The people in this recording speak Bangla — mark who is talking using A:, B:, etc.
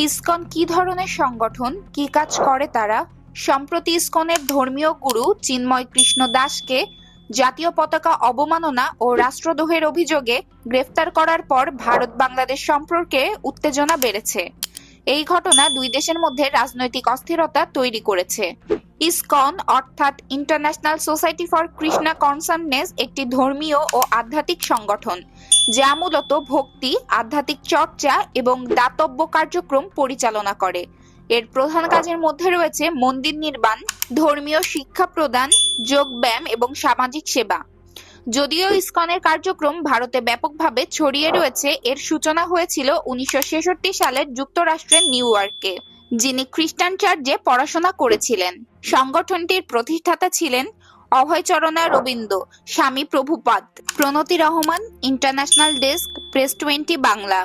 A: ইসকন কি ধরনের সংগঠন, কি কাজ করে তারা? সম্প্রতি ইসকনের ধর্মীয় গুরু চিন্ময় কৃষ্ণ দাসকে জাতীয় পতাকা অবমাননা ও রাষ্ট্রদ্রোহের অভিযোগে গ্রেফতার করার পর ভারত বাংলাদেশ সম্পর্কে উত্তেজনা বেড়েছে। এই ঘটনা দুই দেশের মধ্যে রাজনৈতিক অস্থিরতা তৈরি করেছে। ইসকন অর্থাৎ ইন্টারন্যাশনাল সোসাইটি ফর কৃষ্ণা কনসার্নেস একটি ধর্মীয় ও আধ্যাত্মিক সংগঠন যা মূলত ভক্তি, আধ্যাত্মিক চর্চা এবং দাতব্য কার্যক্রম পরিচালনা করে। এর প্রধান কাজের মধ্যে রয়েছে মন্দির নির্মাণ, ধর্মীয় শিক্ষা প্রদান, যোগব্যায়াম এবং সামাজিক সেবা। যদিও ইসকনের কার্যক্রম ভারতে ব্যাপকভাবে ছড়িয়ে রয়েছে, এর সূচনা হয়েছিল 1966 সালের যুক্তরাষ্ট্রের নিউ ইয়র্কে, যিনি খ্রিস্টান চার্চে পড়াশোনা করেছিলেন। সংগঠনটির প্রতিষ্ঠাতা ছিলেন Abhaycharana Rabindra, Swami Prabhupad. Pranati Rahman, international desk, press 20 Bangla.